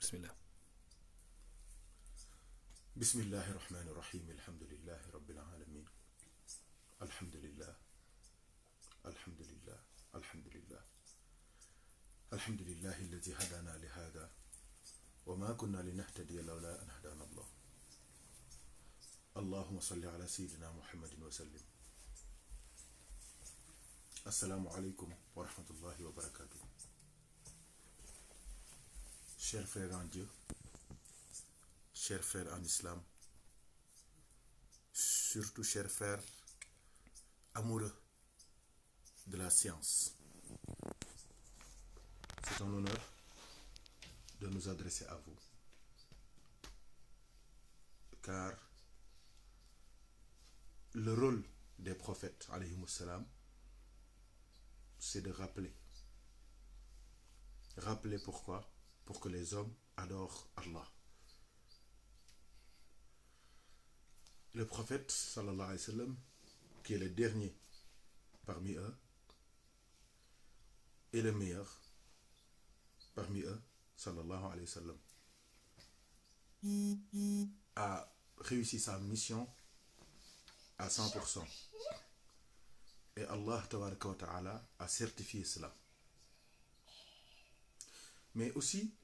بسم الله. بسم الله الرحمن الرحيم. الحمد لله رب العالمين. الحمد لله الحمد لله الحمد لله الحمد لله الذي هدانا لهذا وما كنا لنهتدي لولا أن هدانا الله. اللهم صل على سيدنا محمد وسلم. السلام عليكم ورحمة الله وبركاته. Chers frères en Dieu, chers frères en islam, surtout chers frères amoureux de la science, c'est un honneur de nous adresser à vous, car le rôle des prophètes, alayhimus salam, c'est de rappeler. Rappeler pourquoi? Pour que les hommes adorent Allah. Le prophète, sallallahu alayhi wa sallam, qui est le dernier parmi eux, et le meilleur parmi eux, sallallahu alayhi wa sallam, a réussi sa mission à 100%. Et Allah tabaraka wa ta'ala a certifié cela. Mais aussi,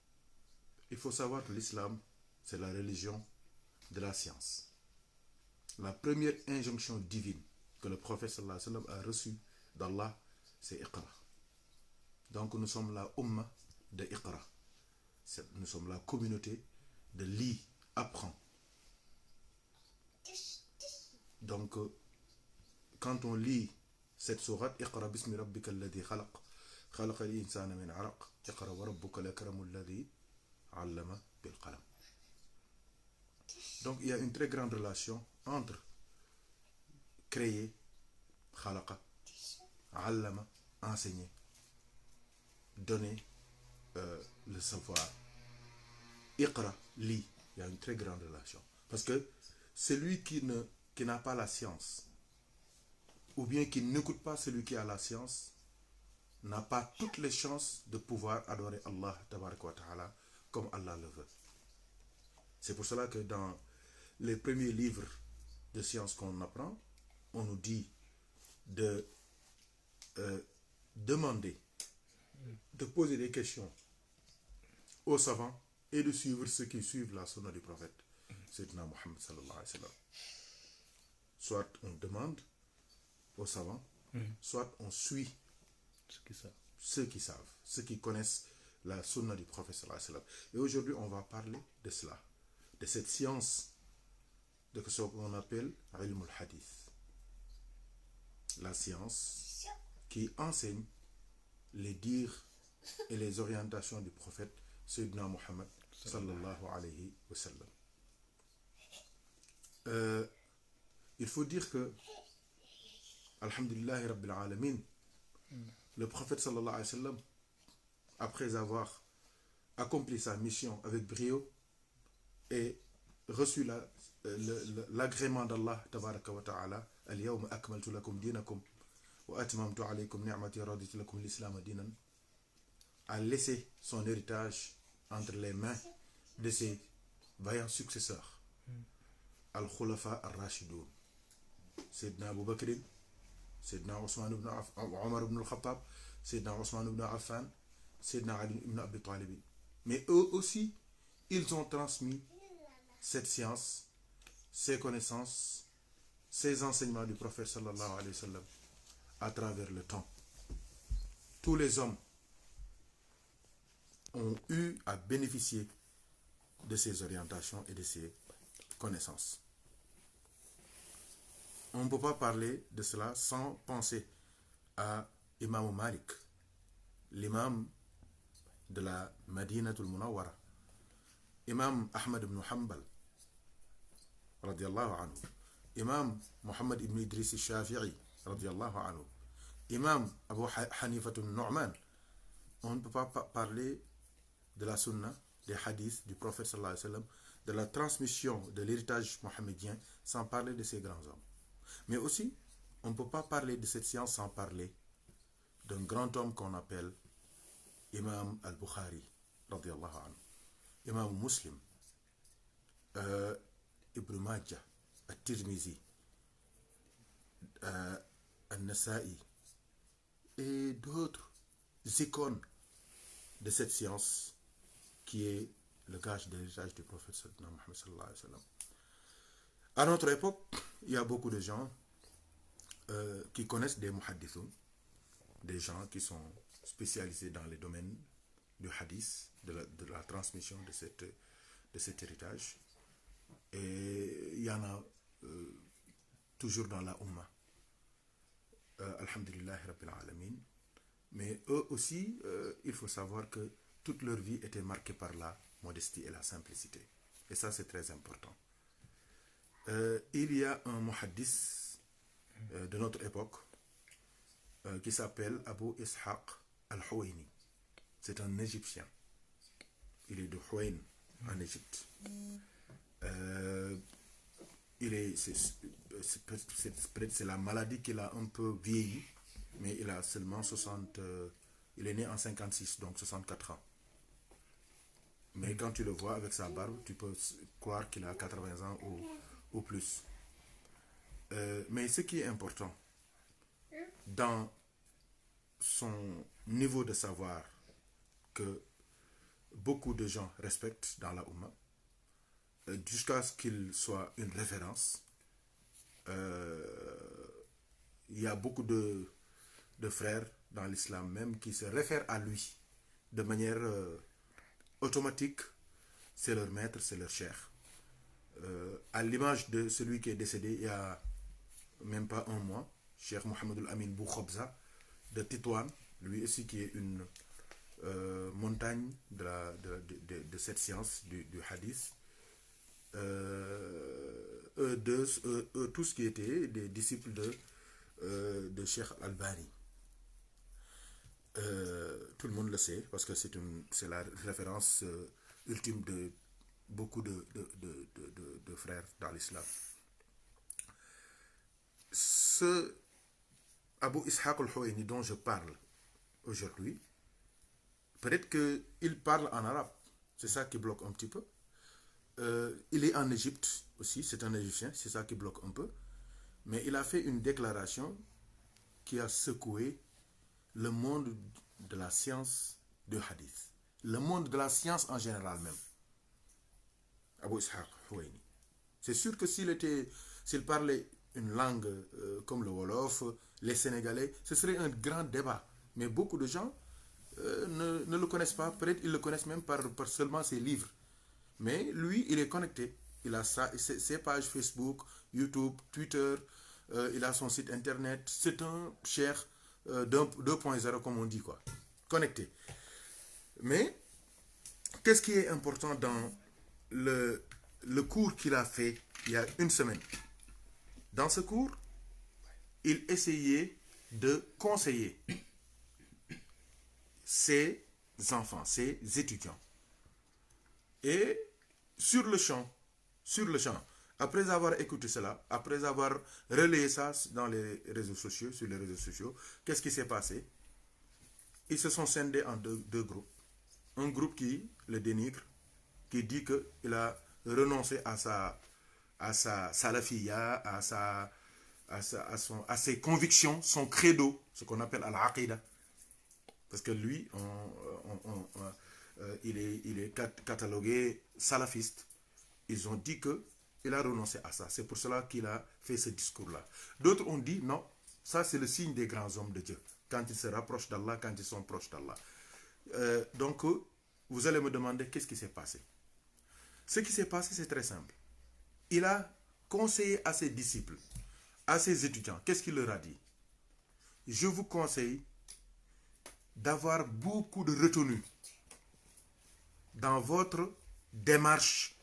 il faut savoir que l'islam, c'est la religion de la science. La première injonction divine que le prophète sallallahu alayhi wa sallam a reçue d'Allah, c'est Iqra. Donc nous sommes la Ummah de Iqra. Nous sommes la communauté de lis, apprends. Donc quand on lit cette sourate, Iqra bismi rabbika alladhi khalaq, khalaqa al-insana min araq, Iqra wa rabbuka al-akramu alladhi allama bil qalam. Donc il y a une très grande relation entre créer, khalaqa, allama, enseigner, donner le savoir. Iqra, lit, il y a une très grande relation. Parce que celui qui n'a pas la science, ou bien qui n'écoute pas celui qui a la science, n'a pas toutes les chances de pouvoir adorer Allah tabaraka wa ta'ala comme Allah le veut. C'est pour cela que dans les premiers livres de science qu'on apprend, on nous dit de demander, de poser des questions aux savants et de suivre ceux qui suivent la sunna du prophète, Sayyidina Muhammad sallallahu alayhi wa sallam. Soit on demande aux savants, soit on suit ceux qui savent, ceux qui connaissent la sunna du prophète sallallahu alayhi wa sallam. Et aujourd'hui, on va parler de cela, de cette science, de ce qu'on appelle ilm al-hadith, la science qui enseigne les dires et les orientations du prophète Sayyidina Muhammad sallallahu alayhi wa sallam. Il faut dire que alhamdulillahi rabbil alamin, le prophète sallallahu alayhi wa sallam, après avoir accompli sa mission avec brio et reçu l'agrément d'Allah tabaraka wa ta'ala, al-yawma akmaltu lakum dinakum wa atmamtu alaykum ni'mati wa raditu lakum l'islam dinan, a laissé son héritage entre les mains de ses vaillants successeurs, al-khulafa al-rashidoun, Sayyidina Abu Bakr, Sayyidina Omar ibn al-Khattab, Sayyidina Ousmane ibn Affan, Sayyidina Ali ibn Abi Talib. Mais eux aussi, ils ont transmis cette science, ces connaissances, ces enseignements du prophète sallallahu alayhi wa sallam à travers le temps. Tous les hommes ont eu à bénéficier de ces orientations et de ces connaissances. On ne peut pas parler de cela sans penser à Imam Malik, l'imam de la Madinatul Munawwara, Imam Ahmad ibn Hanbal, radiallahu anhu, Imam Muhammad ibn Idris al-Shafi'i, radiallahu anhu, Imam Abu Hanifatul Nu'man. On ne peut pas parler de la sunna, des hadiths du prophète sallallahu alayhi wa sallam, de la transmission de l'héritage mohammedien sans parler de ces grands hommes. Mais aussi, on ne peut pas parler de cette science sans parler d'un grand homme qu'on appelle Imam al-Bukhari, radiallahu anhu. Imam Muslim, Ibn Majah, At-Tirmizi, An-Nasa'i et d'autres icônes de cette science qui est le gage de l'héritage du prophète Mohammed sallallahu alayhi wa sallam. À notre époque, il y a beaucoup de gens qui connaissent des muhaddithun, des gens qui sont spécialisés dans les domaines du hadith, de la transmission de cet héritage. Et il y en a toujours dans la Ummah. Alhamdulillah Rabbil Alamin. Mais eux aussi, il faut savoir que toute leur vie était marquée par la modestie et la simplicité. Et ça, c'est très important. Il y a un muhaddis de notre époque qui s'appelle Abu Ishaq al-Huwaini. C'est un Égyptien. Il est de Huwain en Égypte. C'est la maladie qu'il a un peu vieilli, mais il a seulement 60. Il est né en 56, donc 64 ans. Mais quand tu le vois avec sa barbe, tu peux croire qu'il a 80 ans ou plus. Mais ce qui est important, dans son niveau de savoir que beaucoup de gens respectent dans la Ummah, jusqu'à ce qu'il soit une référence, il y a beaucoup de frères dans l'islam même qui se réfèrent à lui de manière automatique. C'est leur maître, c'est leur cheikh. À l'image de celui qui est décédé il y a même pas un mois, Cheikh Mohamed Amin Boukhobza de Tétouan, lui aussi qui est une montagne de cette science du hadith. Tous qui étaient des disciples de Cheikh Albani. Tout le monde le sait parce que c'est la référence ultime de beaucoup de frères dans l'islam. Ce Abu Ishaq al-Huwaini dont je parle aujourd'hui, peut-être qu'il parle en arabe, c'est ça qui bloque un petit peu. Il est en Égypte aussi, c'est un Égyptien, c'est ça qui bloque un peu. Mais il a fait une déclaration qui a secoué le monde de la science de hadith, le monde de la science en général même. Abu Ishaq Huwaini. C'est sûr que s'il parlait une langue comme le Wolof, les Sénégalais, ce serait un grand débat. Mais beaucoup de gens ne le connaissent pas. Peut-être ils le connaissent même par seulement ses livres. Mais lui, il est connecté. Il a ses pages Facebook, YouTube, Twitter. Il a son site internet. C'est un cheikh 2.0 comme on dit, quoi. Connecté. Mais qu'est-ce qui est important dans le cours qu'il a fait il y a une semaine? Dans ce cours, il essayait de conseiller ses enfants, ses étudiants. Et sur le champ, après avoir écouté cela, après avoir relayé ça sur les réseaux sociaux, qu'est-ce qui s'est passé? Ils se sont scindés en deux groupes. Un groupe qui le dénigre, qui dit qu'il a renoncé à sa salafiyya, à ses convictions, son credo, ce qu'on appelle al-aqidah. Parce que lui, il est catalogué salafiste. Ils ont dit qu'il a renoncé à ça. C'est pour cela qu'il a fait ce discours-là. D'autres ont dit non, ça c'est le signe des grands hommes de Dieu. Quand ils se rapprochent d'Allah, quand ils sont proches d'Allah. Donc, vous allez me demander qu'est-ce qui s'est passé. Ce qui s'est passé, c'est très simple. Il a conseillé à ses disciples, à ses étudiants, qu'est-ce qu'il leur a dit? Je vous conseille d'avoir beaucoup de retenue dans votre démarche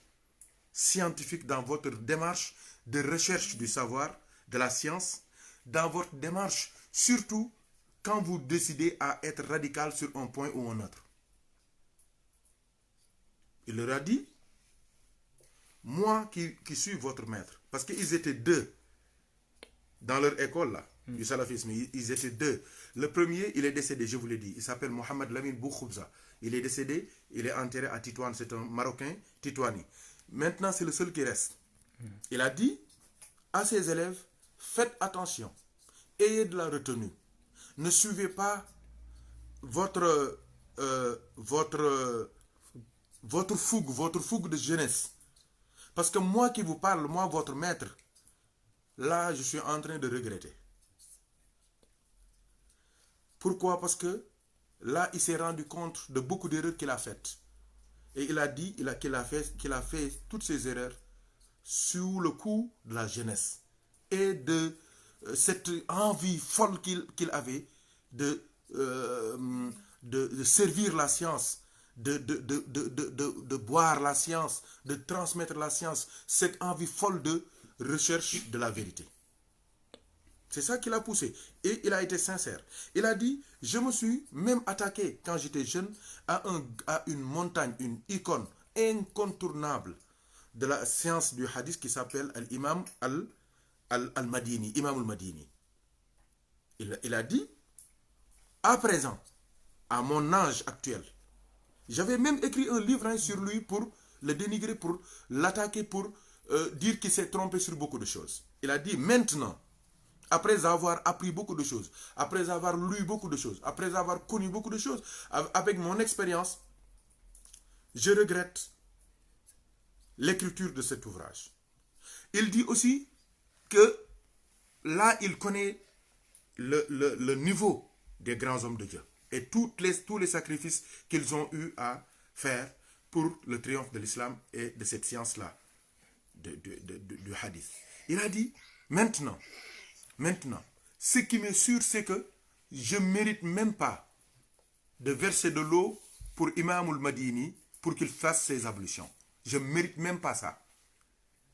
scientifique, dans votre démarche de recherche du savoir, de la science, dans votre démarche, surtout quand vous décidez à être radical sur un point ou un autre. Il leur a dit, moi qui suis votre maître, parce qu'ils étaient deux dans leur école là, du salafisme. Ils étaient deux. Le premier, il est décédé, je vous l'ai dit. Il s'appelle Mohamed Lamine Boukhouza. Il est décédé, il est enterré à Titouane. C'est un Marocain, Titouani. Maintenant, c'est le seul qui reste. Il a dit à ses élèves, faites attention, ayez de la retenue. Ne suivez pas votre fougue de jeunesse. Parce que moi qui vous parle, moi, votre maître, là, je suis en train de regretter. Pourquoi? Parce que là, il s'est rendu compte de beaucoup d'erreurs qu'il a faites. Et il a dit qu'il a fait toutes ces erreurs sous le coup de la jeunesse et de cette envie folle qu'il avait de servir la science, de boire la science, de transmettre la science, cette envie folle de recherche de la vérité. C'est ça qui l'a poussé. Et il a été sincère. Il a dit, je me suis même attaqué, quand j'étais jeune, à une montagne, une icône incontournable de la science du hadith qui s'appelle l'imam al-Madini, Imam al-Madini. Il a dit, à présent, à mon âge actuel, j'avais même écrit un livre sur lui pour le dénigrer, pour l'attaquer, pour dire qu'il s'est trompé sur beaucoup de choses. Il a dit, maintenant, après avoir appris beaucoup de choses, après avoir lu beaucoup de choses, après avoir connu beaucoup de choses, avec mon expérience, je regrette l'écriture de cet ouvrage. Il dit aussi que là, il connaît le niveau des grands hommes de Dieu et tous les sacrifices qu'ils ont eu à faire pour le triomphe de l'islam et de cette science-là, du hadith. Il a dit, maintenant, ce qui m'est sûr, c'est que je ne mérite même pas de verser de l'eau pour Imam al-Madini pour qu'il fasse ses ablutions. Je ne mérite même pas ça.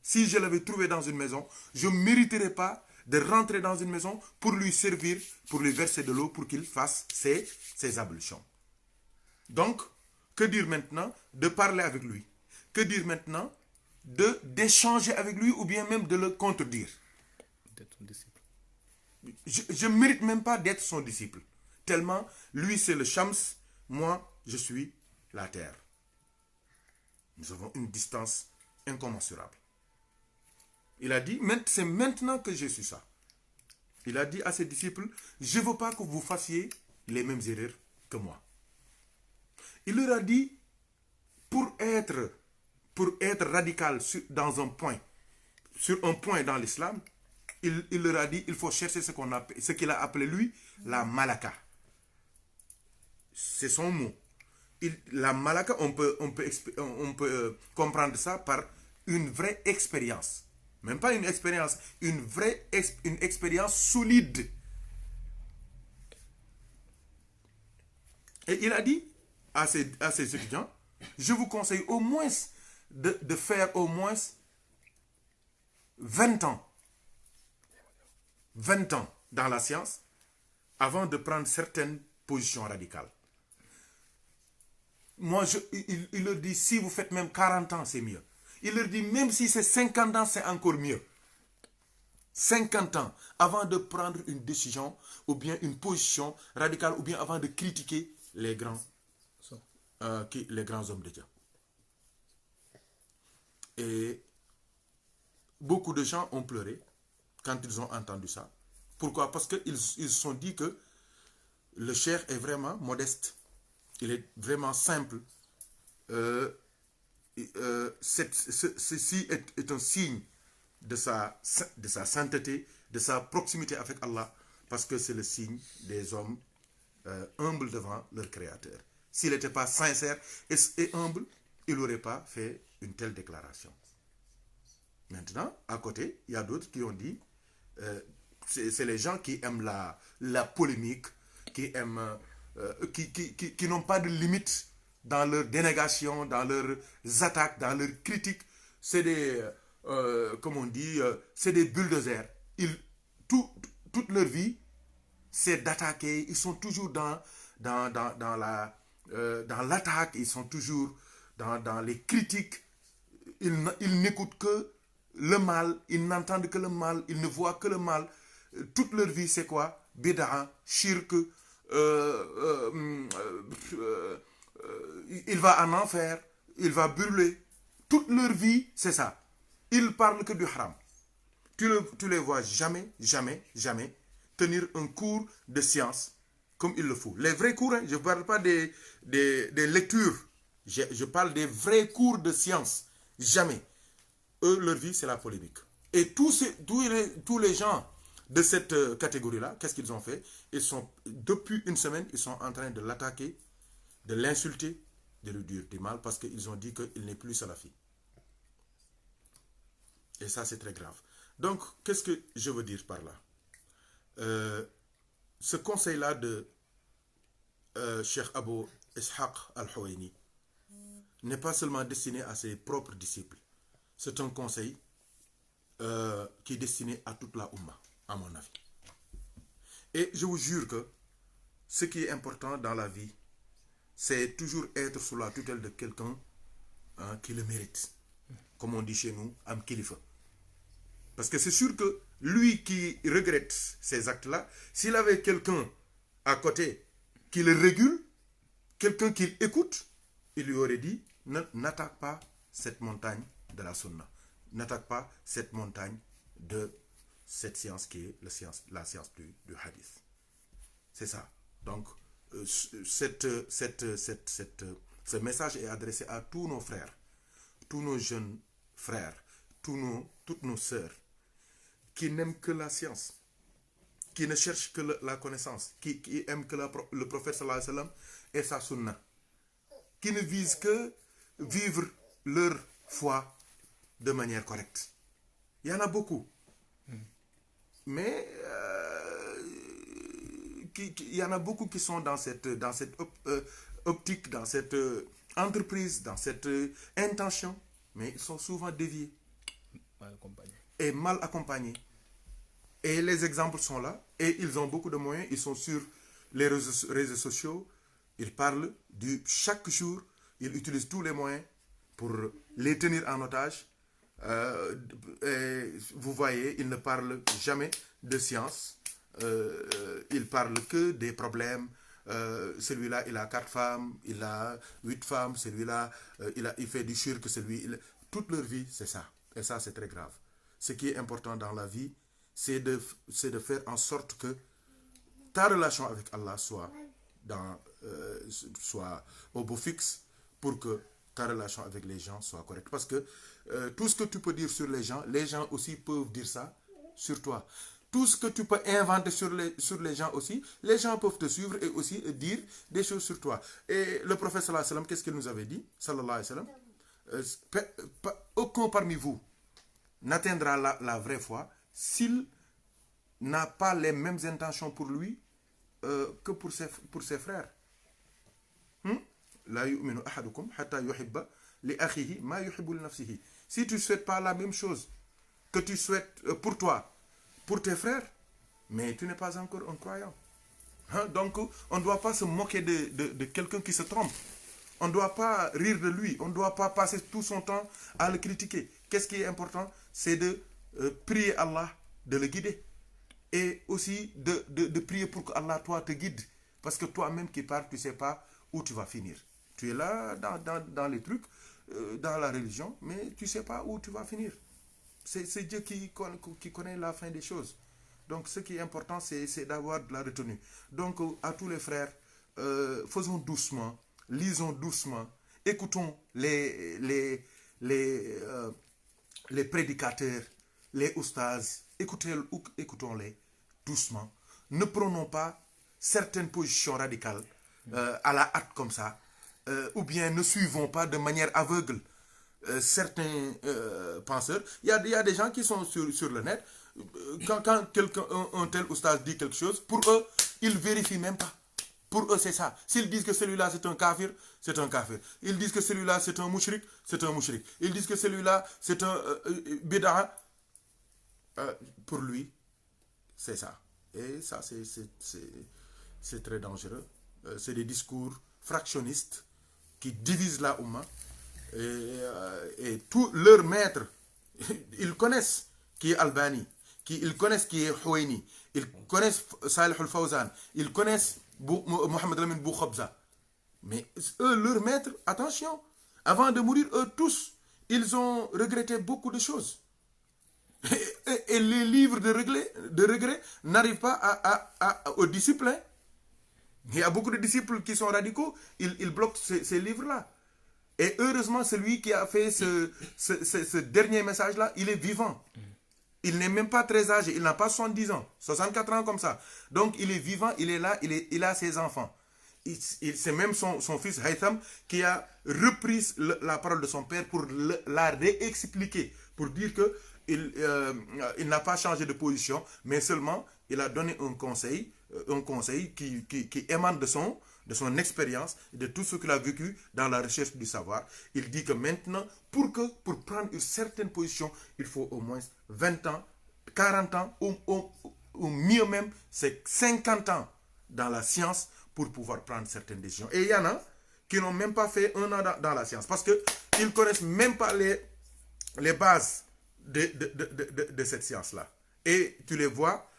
Si je l'avais trouvé dans une maison, je ne mériterais pas de rentrer dans une maison pour lui servir, pour lui verser de l'eau pour qu'il fasse ses ablutions. Donc, que dire maintenant de parler avec lui? Que dire maintenant d'échanger avec lui ou bien même de le contredire? D'être son disciple. Je ne mérite même pas d'être son disciple. Tellement, lui c'est le Shams, moi je suis la terre. Nous avons une distance incommensurable. Il a dit, c'est maintenant que je suis ça. Il a dit à ses disciples, je ne veux pas que vous fassiez les mêmes erreurs que moi. Il leur a dit, pour être radical sur un point dans l'islam, il leur a dit, il faut chercher ce qu'il a appelé lui, la malaka. C'est son mot. La malaka, on peut comprendre ça par une vraie expérience. Même pas une expérience, une expérience solide. Et il a dit à ses étudiants, je vous conseille au moins de faire au moins 20 ans dans la science avant de prendre certaines positions radicales. Moi, il leur dit, si vous faites même 40 ans, c'est mieux. Il leur dit, même si c'est 50 ans, c'est encore mieux. 50 ans avant de prendre une décision ou bien une position radicale ou bien avant de critiquer les grands hommes de Dieu. Et beaucoup de gens ont pleuré quand ils ont entendu ça. Pourquoi? Parce qu'ils se sont dit que le cheikh est vraiment modeste. Il est vraiment simple. Ceci est un signe de sa sainteté, de sa proximité avec Allah, parce que c'est le signe des hommes humbles devant leur Créateur. S'il n'était pas sincère et humble, il n'aurait pas fait une telle déclaration. Maintenant, à côté, il y a d'autres qui ont dit, c'est les gens qui aiment la polémique, qui aiment, qui n'ont pas de limite dans leur dénégation, dans leurs attaques, dans leurs critiques. C'est des, comme on dit, c'est des bulldozers. Toute leur vie, c'est d'attaquer. Ils sont toujours dans l'attaque, ils sont toujours dans les critiques. Ils n'écoutent que le mal, ils n'entendent que le mal, ils ne voient que le mal. toute leur vie, c'est quoi? Bid'a, shirk, il va en enfer, il va brûler. Toute leur vie, c'est ça. Ils parlent que du haram. Tu les vois jamais, jamais, jamais tenir un cours de science comme il le faut. Les vrais cours, hein, je ne parle pas des lectures. Je parle des vrais cours de science. Jamais. Eux, leur vie, c'est la polémique. Et tous les gens de cette catégorie-là, qu'est-ce qu'ils ont fait? Depuis une semaine, ils sont en train de l'attaquer, de l'insulter, de lui dire du mal, parce qu'ils ont dit qu'il n'est plus salafi. Et ça, c'est très grave. Donc, qu'est-ce que je veux dire par là? Ce conseil-là de Cheikh Abu Ishaq al-Huwaini n'est pas seulement destiné à ses propres disciples. C'est un conseil qui est destiné à toute la Ummah, à mon avis. Et je vous jure que ce qui est important dans la vie, c'est toujours être sous la tutelle de quelqu'un qui le mérite. Comme on dit chez nous, am kilifa. Parce que c'est sûr que lui qui regrette ces actes-là, s'il avait quelqu'un à côté qui le régule, quelqu'un qui l'écoute, il lui aurait dit, n'attaque pas cette montagne de la sunna. N'attaque pas cette montagne de cette science qui est la science du hadith. C'est ça. Donc, ce message est adressé à tous nos frères, tous nos jeunes frères, toutes nos sœurs, qui n'aiment que la science, qui ne cherchent que la connaissance, qui aiment que le prophète sallallahu alayhi wa sallam et sa sunna, qui ne visent que vivre leur foi de manière correcte. Il y en a beaucoup. Mais il y en a beaucoup qui sont dans cette optique, dans cette entreprise, dans cette intention, mais ils sont souvent déviés. Mal accompagnés. Et mal accompagnés. Et les exemples sont là, et ils ont beaucoup de moyens, ils sont sur les réseaux sociaux, ils parlent chaque jour, ils utilisent tous les moyens pour les tenir en otage. Et vous voyez, ils ne parlent jamais de science, ils parlent que des problèmes. Celui-là, il a 4 femmes, il a 8 femmes, celui-là, il fait du shirk, toute leur vie, c'est ça. Et ça, c'est très grave. Ce qui est important dans la vie, c'est de faire en sorte que ta relation avec Allah soit au beau fixe, pour que ta relation avec les gens soit correcte. Parce que tout ce que tu peux dire sur les gens aussi peuvent dire ça sur toi. Tout ce que tu peux inventer sur les gens aussi, les gens peuvent te suivre et aussi dire des choses sur toi. Et le prophète sallallahu alayhi wa sallam, qu'est-ce qu'il nous avait dit? Sallallahu alayhi wa sallam, aucun parmi vous n'atteindra la vraie foi s'il n'a pas les mêmes intentions pour lui que pour ses frères. La yu'minu ahadukum hatta yuhibba li akhihi ma yuhibbu li nafsihi. Si tu ne souhaites pas la même chose que tu souhaites pour toi, pour tes frères, mais tu n'es pas encore un croyant. Donc, on ne doit pas se moquer de quelqu'un qui se trompe. On ne doit pas rire de lui. On ne doit pas passer tout son temps à le critiquer. Qu'est-ce qui est important? C'est de prier Allah de le guider. Et aussi de prier pour que Allah, toi, te guide. Parce que toi-même qui parles, tu ne sais pas où tu vas finir. Tu es là dans les trucs, dans la religion, mais tu ne sais pas où tu vas finir. C'est Dieu qui connaît la fin des choses. Donc, ce qui est important, c'est d'avoir de la retenue. Donc, à tous les frères, faisons doucement, lisons doucement, écoutons les prédicateurs, les oustas, écoutons-les doucement. Ne prenons pas certaines positions radicales à la hâte comme ça, ou bien ne suivons pas de manière aveugle certains penseurs. Il y a des gens qui sont sur le net, quand un tel oustaz dit quelque chose, pour eux, ils ne vérifient même pas. Pour eux, c'est ça. S'ils disent que celui-là, c'est un kafir, c'est un kafir. Ils disent que celui-là, c'est un mouchrik, c'est un mouchrik. Ils disent que celui-là, c'est un bid'a. Pour lui, c'est ça. Et ça, c'est très dangereux. C'est des discours fractionnistes qui divisent la Oumma. Et tous leurs maîtres, ils connaissent qui est Albani, ils connaissent qui est Houaini, ils connaissent Salih al-Fawzan, ils connaissent Mohamed Lamine Boukhabza. Mais eux, leur maître, attention, avant de mourir, eux tous, ils ont regretté beaucoup de choses. Et les livres de regret n'arrivent pas aux disciples. Hein. Il y a beaucoup de disciples qui sont radicaux, ils bloquent ces livres-là. Et heureusement, celui qui a fait ce dernier message-là, il est vivant. Il n'est même pas très âgé, il n'a pas 70 ans, 64 ans comme ça. Donc il est vivant, il est là, il a ses enfants. C'est même son fils Haytham qui a repris la parole de son père pour la réexpliquer, pour dire qu'il n'a pas changé de position, mais seulement il a donné un conseil qui émane de son expérience, de tout ce qu'il a vécu dans la recherche du savoir. Il dit que maintenant, pour prendre une certaine position, il faut au moins 20 ans, 40 ans, ou mieux même, c'est 50 ans dans la science pour pouvoir prendre certaines décisions. Et il y en a qui n'ont même pas fait un an dans la science, parce qu'ils ne connaissent même pas les bases de cette science-là. Et tu les vois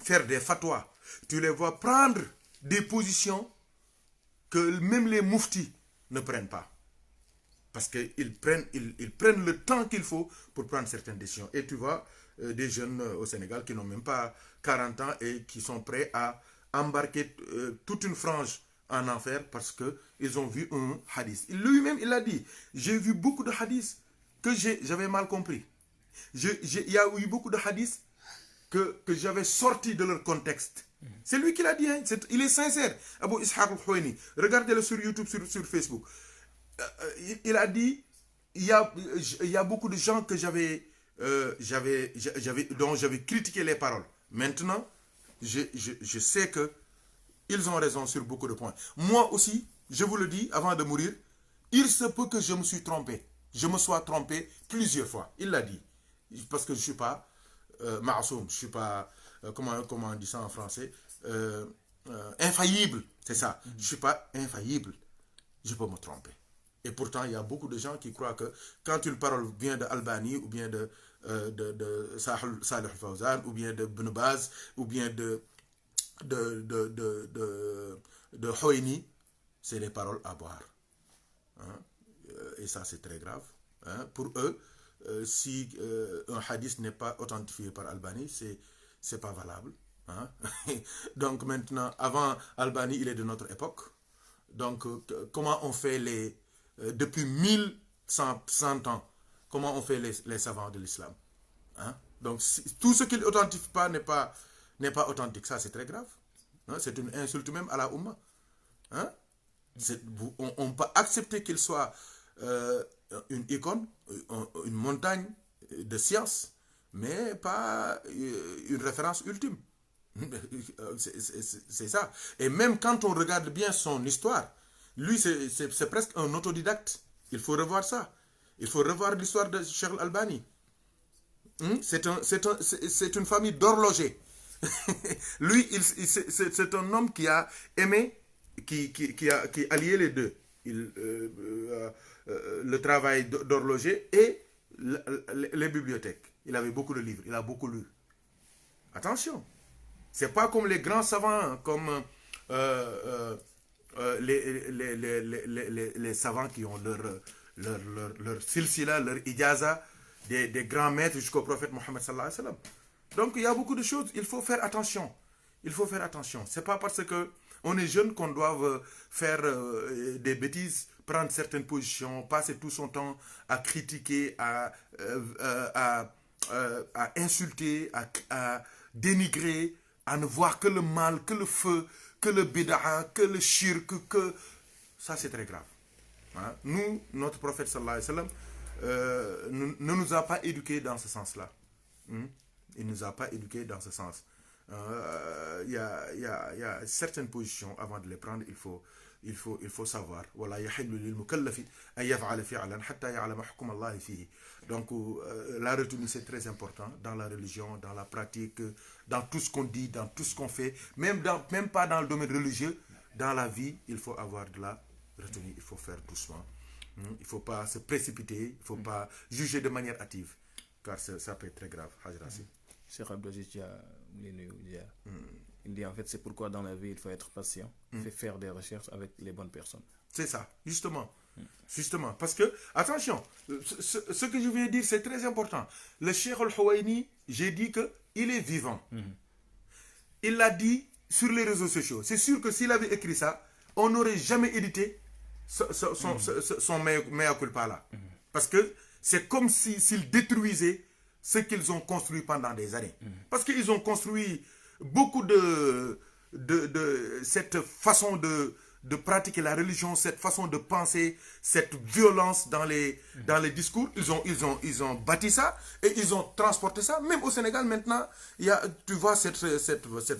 faire des fatwas, tu les vois prendre des positions que même les mouftis ne prennent pas. Parce qu'ils prennent le temps qu'il faut pour prendre certaines décisions. Et tu vois des jeunes au Sénégal qui n'ont même pas 40 ans et qui sont prêts à embarquer toute une frange en enfer parce qu'ils ont vu un hadith. Lui-même, il a dit, j'ai vu beaucoup de hadiths que j'avais mal compris. Il y a eu beaucoup de hadiths que j'avais sortis de leur contexte. C'est lui qui l'a dit, hein. Il est sincère. Abu Ishaq al-Houaini, regardez-le sur YouTube, sur Facebook. Il a dit, il y a beaucoup de gens que dont j'avais critiqué les paroles. Maintenant, je sais qu'ils ont raison sur beaucoup de points. Moi aussi, je vous le dis, avant de mourir, il se peut que je me suis trompé. Je me sois trompé plusieurs fois. Il l'a dit. Parce que je ne suis pas ma'soum, je ne suis pas, comment on dit ça en français, infaillible. C'est ça. Je ne suis pas infaillible. Je peux me tromper. Et pourtant, il y a beaucoup de gens qui croient que quand une parole vient d'Albani, ou bien de Salih al-Fawzan, ou bien de Ibn Baz, ou bien de Houaini, c'est des paroles à boire. Hein? Et ça, c'est très grave. Hein? Pour eux, si un hadith n'est pas authentifié par Albani, c'est pas valable. Hein? Donc maintenant, avant Albani, il est de notre époque. Donc, comment on fait depuis 1100 ans, comment on fait les savants de l'islam? Hein? Donc, tout ce qui n'authentifie pas n'est pas authentique. Ça, c'est très grave. Hein? C'est une insulte même à la Oumma. Hein? On peut accepter qu'il soit une icône, une montagne de science, mais pas une référence ultime. C'est ça. Et même quand on regarde bien son histoire, lui, c'est presque un autodidacte. Il faut revoir ça. Il faut revoir l'histoire de Cheikh Al-Albani. C'est une famille d'horlogers. Lui, c'est un homme qui a aimé, qui a allié les deux. Le travail d'horloger et les bibliothèques. Il avait beaucoup de livres. Il a beaucoup lu. Attention. C'est pas comme les grands savants, comme les savants qui ont leur silsila, leur ijaza, des grands maîtres jusqu'au prophète Mohammed sallallahu alayhi wa sallam. Donc il y a beaucoup de choses, il faut faire attention. Il faut faire attention. C'est pas parce que on est jeune qu'on doit faire des bêtises, prendre certaines positions, passer tout son temps à critiquer, à insulter, à dénigrer, à ne voir que le mal, que le feu, que le bid'a, que le shirk, que... Ça, c'est très grave. Hein? Nous, notre prophète, sallallahu alayhi wa sallam, ne nous a pas éduqués dans ce sens-là. Il ne nous a pas éduqués dans ce sens. Il y a certaines positions, avant de les prendre, il faut savoir. Donc, la retenue, c'est très important dans la religion, dans la pratique, dans tout ce qu'on dit, dans tout ce qu'on fait, même pas dans le domaine religieux, dans la vie, il faut avoir de la retenue, il faut faire doucement. Il ne faut pas se précipiter, il ne faut pas juger de manière hâtive, car ça peut être très grave. Cheikh Abdou Aziz Dia, il dit en fait c'est pourquoi dans la vie il faut être patient, il faut faire des recherches avec les bonnes personnes. C'est ça, justement. Justement, parce que, attention, ce que je viens de dire, c'est très important. Le Cheikh Al-Houaini, j'ai dit qu'il est vivant. Il l'a dit sur les réseaux sociaux. C'est sûr que s'il avait écrit ça, on n'aurait jamais édité son mea culpa là. Parce que c'est comme s'il détruisait ce qu'ils ont construit pendant des années. Parce qu'ils ont construit beaucoup de cette façon de pratiquer la religion, cette façon de penser, cette violence dans les discours. Ils ont bâti ça et ils ont transporté ça. Même au Sénégal, maintenant, tu vois cette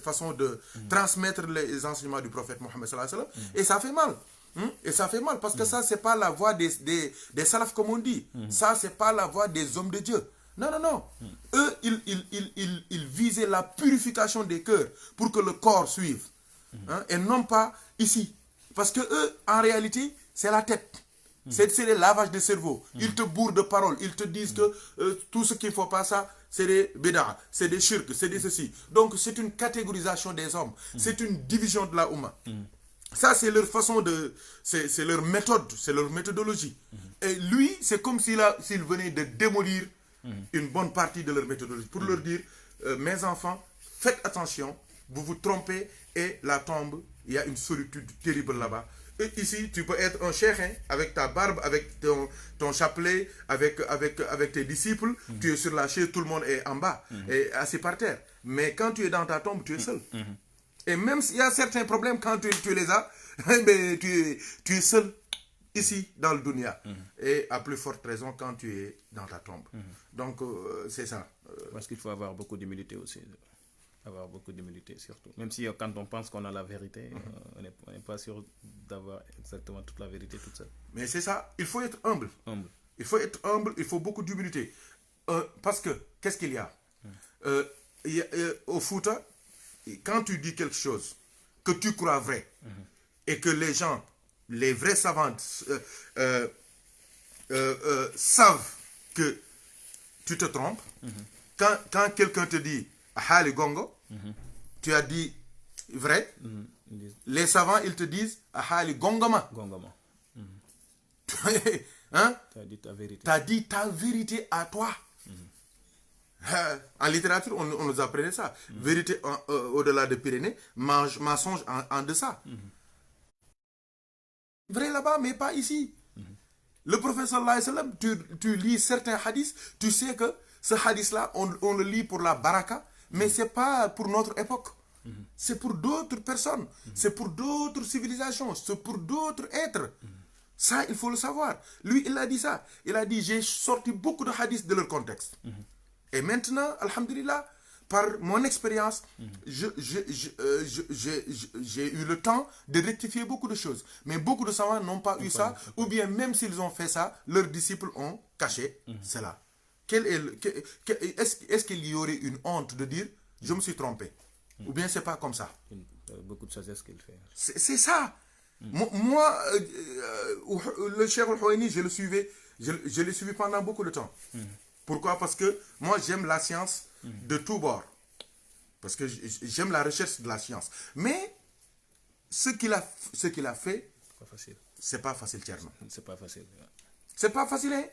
façon de transmettre les enseignements du prophète Mohammed sallallahu alayhi wa sallam. Et ça fait mal. Et ça fait mal parce que ça, c'est pas la voix des salafs comme on dit. Ça, c'est pas la voix des hommes de Dieu. Non, non, non. Eux, ils visaient la purification des cœurs pour que le corps suive. Et non pas ici. Parce que eux, en réalité, c'est la tête. C'est le lavage de cerveau. Ils te bourrent de paroles. Ils te disent que tout ce qu'il ne faut pas, ça, c'est des bid'a, c'est des shirk, c'est des ceci. Donc, c'est une catégorisation des hommes. C'est une division de la Oumma. Ça, c'est leur façon de... C'est leur méthode, c'est leur méthodologie. Et lui, c'est comme s'il venait de démolir une bonne partie de leur méthodologie. Pour leur dire, mes enfants, faites attention, vous vous trompez et la tombe, il y a une solitude terrible là-bas. Et ici, tu peux être un cheikh, hein, avec ta barbe, avec ton chapelet, avec tes disciples. Tu es sur la chaise, tout le monde est en bas, et assis par terre. Mais quand tu es dans ta tombe, tu es seul. Et même s'il y a certains problèmes, quand tu les as, mais tu es seul ici, dans le dunya. Et à plus forte raison quand tu es dans ta tombe. Donc, c'est ça. Parce qu'il faut avoir beaucoup d'humilité aussi. Avoir beaucoup d'humilité surtout. Même si quand on pense qu'on a la vérité, on n'est pas sûr d'avoir exactement toute la vérité toute seule. Mais c'est ça, il faut être humble. Il faut être humble, il faut beaucoup d'humilité. Parce que, qu'est-ce qu'il y a, au Fouta, quand tu dis quelque chose que tu crois vrai, et que les gens, les vrais savants, savent que tu te trompes, quand quelqu'un te dit Ahali Gongo, tu as dit vrai, les savants, ils te disent Ahali Gongoma. Hein? Tu as dit ta vérité. Tu as dit ta vérité à toi. En littérature, on nous apprenait ça. Vérité au-delà des Pyrénées, mensonge en deçà. Vrai là-bas, mais pas ici. Le prophète sallallahu alayhi wa sallam, tu lis certains hadiths, tu sais que ce hadith-là, on le lit pour la baraka, mais ce n'est pas pour notre époque. C'est pour d'autres personnes, c'est pour d'autres civilisations, c'est pour d'autres êtres. Ça, il faut le savoir. Lui, il a dit ça. Il a dit, j'ai sorti beaucoup de hadiths de leur contexte. Et maintenant, alhamdulillah, par mon expérience, j'ai eu le temps de rectifier beaucoup de choses. Mais beaucoup de savants n'ont pas eu ça, ou bien même s'ils ont fait ça, leurs disciples ont caché cela. Est-ce qu'il y aurait une honte de dire, je me suis trompé? Ou bien c'est pas comme ça? Beaucoup de sagesse qu'il fait. C'est ça. Moi, le Cheikh Al-Houaini, je l'ai suivi pendant beaucoup de temps. Pourquoi? Parce que moi, j'aime la science de tous bords. Parce que j'aime la recherche de la science. Mais ce qu'il a fait, c'est pas facile, Thierno. C'est pas facile. C'est pas facile, hein?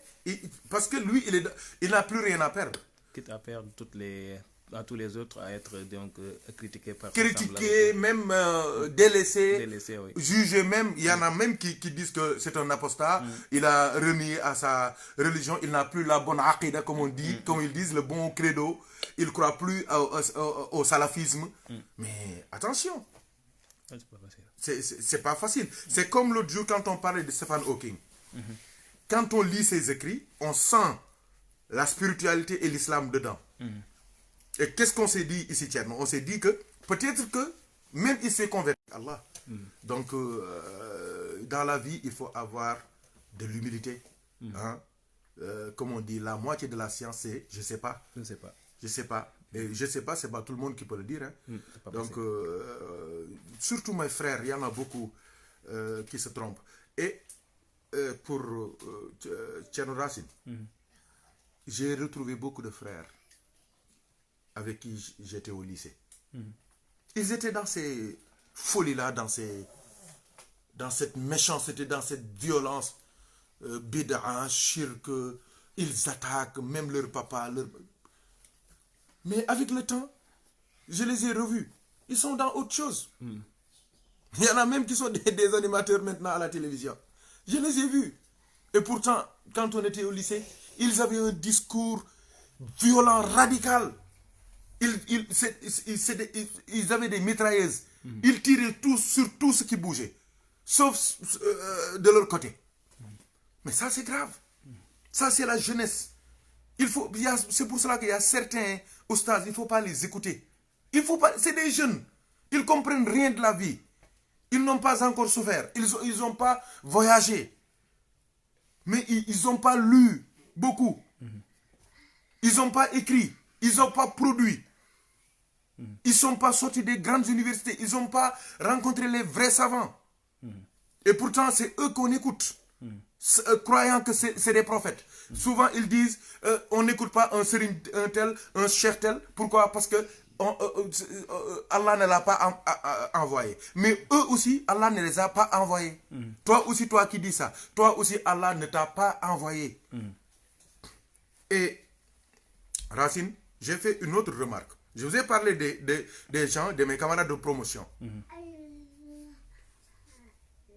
Parce que lui, il n'a plus rien à perdre. Quitte à perdre à tous les autres, à être donc critiqués par... Critiqués, même délaissés, oui. Jugés même. Il y en a même qui disent que c'est un apostat. Il a renié à sa religion. Il n'a plus la bonne aqidah, comme on dit, comme ils disent, le bon credo. Il ne croit plus au salafisme. Mais attention. C'est pas facile. C'est comme l'autre jour quand on parlait de Stephen Hawking. Quand on lit ses écrits, on sent la spiritualité et l'islam dedans. Et qu'est-ce qu'on s'est dit ici, Thierno? On s'est dit que peut-être que même il s'est converti à Allah. Donc, dans la vie, il faut avoir de l'humilité. Hein? Comme on dit, la moitié de la science, c'est je ne sais pas. Je ne sais pas. Je ne sais pas. Et je ne sais pas, ce n'est pas tout le monde qui peut le dire. Hein? Donc, surtout mes frères, il y en a beaucoup qui se trompent. Et pour Thierno Racine, j'ai retrouvé beaucoup de frères avec qui j'étais au lycée. Ils étaient dans ces folies-là, dans cette méchanceté, dans cette violence, bid'a, shirk, ils attaquent même leur papa. Mais avec le temps, je les ai revus. Ils sont dans autre chose. Il y en a même qui sont des animateurs maintenant à la télévision. Je les ai vus. Et pourtant, quand on était au lycée, ils avaient un discours violent, radical. Ils avaient des mitrailleuses. Ils tiraient sur tout ce qui bougeait. Sauf de leur côté. Mais ça, c'est grave. Ça, c'est la jeunesse. C'est pour cela qu'il y a certains oustas, il ne faut pas les écouter. C'est des jeunes. Ils ne comprennent rien de la vie. Ils n'ont pas encore souffert. Ils n'ont pas voyagé. Mais ils n'ont pas lu beaucoup. Ils n'ont pas écrit. Ils n'ont pas produit. Ils ne sont pas sortis des grandes universités. Ils n'ont pas rencontré les vrais savants. Et pourtant, c'est eux qu'on écoute. Croyant que c'est des prophètes. Souvent, ils disent, on n'écoute pas un sérigne tel, un cheikh tel. Pourquoi? Parce que Allah ne l'a pas envoyé. Mais eux aussi, Allah ne les a pas envoyés. Toi aussi, toi qui dis ça, toi aussi, Allah ne t'a pas envoyé. Et Racine, j'ai fait une autre remarque. Je vous ai parlé des gens, de mes camarades de promotion.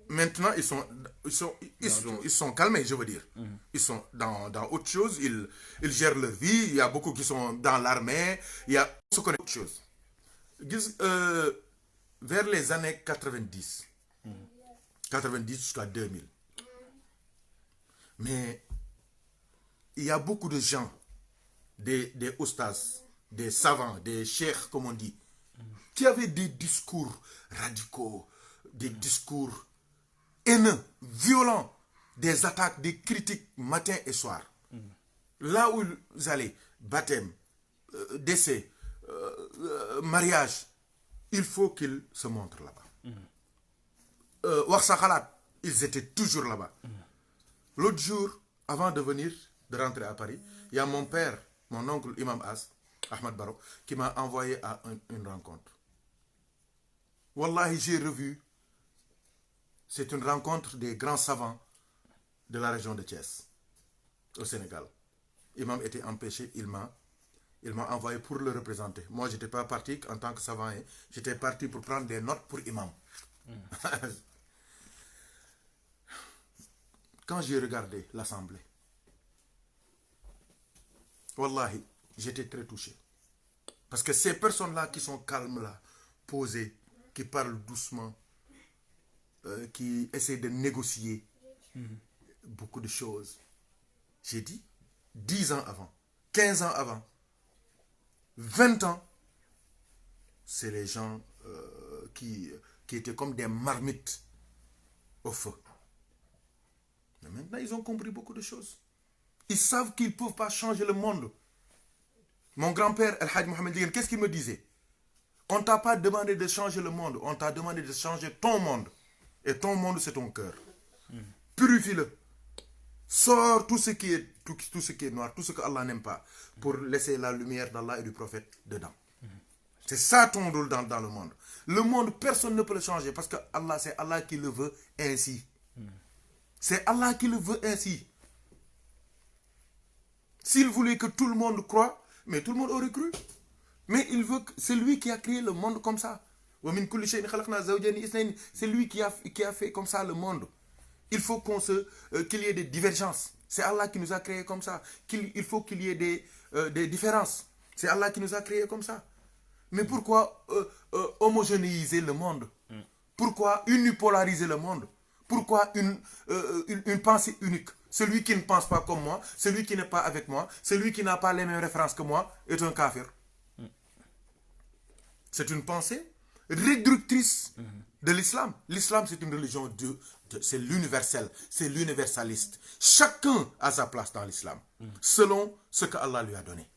Maintenant, ils sont calmés, je veux dire. Ils sont dans autre chose, ils gèrent leur vie. Il y a beaucoup qui sont dans l'armée. Il y a ce qu'on autre chose. Vers les années 90, 90 jusqu'à 2000. Mais il y a beaucoup de gens, des oustas, des savants, des cheikhs, comme on dit, qui avaient des discours radicaux, des discours haineux, violents, des attaques, des critiques matin et soir. Là où vous allez, baptême, décès, mariage, il faut qu'ils se montrent là-bas. Warsa Khalat, ils étaient toujours là-bas. L'autre jour, avant de rentrer à Paris, il y a mon père, mon oncle Imam As, Ahmad Barok, qui m'a envoyé à une rencontre. Wallahi, j'ai revu. C'est une rencontre des grands savants de la région de Thiès, au Sénégal. Imam était empêché, il m'a envoyé pour le représenter. Moi, je n'étais pas parti en tant que savant. J'étais parti pour prendre des notes pour Imam. Quand j'ai regardé l'assemblée, wallahi, j'étais très touché. Parce que ces personnes-là qui sont calmes là, posées, qui parlent doucement, qui essaient de négocier beaucoup de choses. J'ai dit, 10 ans avant, 15 ans avant, 20 ans, c'est les gens qui étaient comme des marmites au feu. Mais maintenant, ils ont compris beaucoup de choses. Ils savent qu'ils ne peuvent pas changer le monde. Mon grand-père, El Hadj Mohamed Dien, qu'est-ce qu'il me disait? On ne t'a pas demandé de changer le monde, on t'a demandé de changer ton monde. Et ton monde, c'est ton cœur. Purifie-le. Sors tout ce qui est noir, tout ce que Allah n'aime pas, pour laisser la lumière d'Allah et du prophète dedans. C'est ça ton rôle dans le monde. Le monde, personne ne peut le changer parce que Allah, c'est Allah qui le veut ainsi. C'est Allah qui le veut ainsi. S'il voulait que tout le monde croie, mais tout le monde aurait cru. Mais il veut que c'est lui qui a créé le monde comme ça. C'est lui qui a fait comme ça le monde. Il faut qu'il y ait des divergences. C'est Allah qui nous a créés comme ça. Il faut qu'il y ait des différences. C'est Allah qui nous a créés comme ça. Mais pourquoi homogénéiser le monde? Pourquoi unipolariser le monde? Pourquoi une pensée unique? Celui qui ne pense pas comme moi, celui qui n'est pas avec moi, celui qui n'a pas les mêmes références que moi, est un kafir. C'est une pensée réductrice de l'islam. L'islam, c'est une religion c'est l'universel, c'est l'universaliste. Chacun a sa place dans l'islam, selon ce que Allah lui a donné.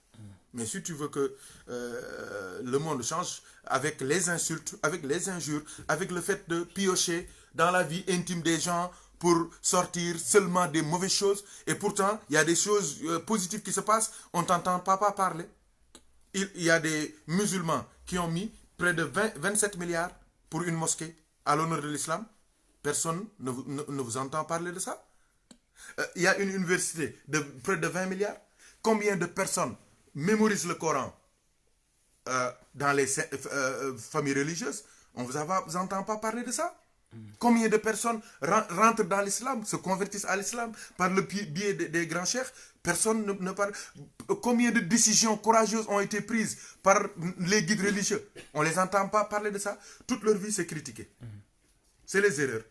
Mais si tu veux que le monde change, avec les insultes, avec les injures, avec le fait de piocher dans la vie intime des gens pour sortir seulement des mauvaises choses, et pourtant, il y a des choses positives qui se passent, on ne t'entend pas parler. il y a des musulmans qui ont mis près de 27 milliards pour une mosquée à l'honneur de l'islam. Personne ne vous entend parler de ça. Il y a une université de près de 20 milliards. Combien de personnes mémorisent le Coran dans les familles religieuses? On ne vous entend pas parler de ça. Combien de personnes rentrent dans l'islam, se convertissent à l'islam par le biais des grands cheikhs? Personne ne parle. Combien de décisions courageuses ont été prises par les guides religieux? On ne les entend pas parler de ça. Toute leur vie, c'est critiquer. C'est les erreurs.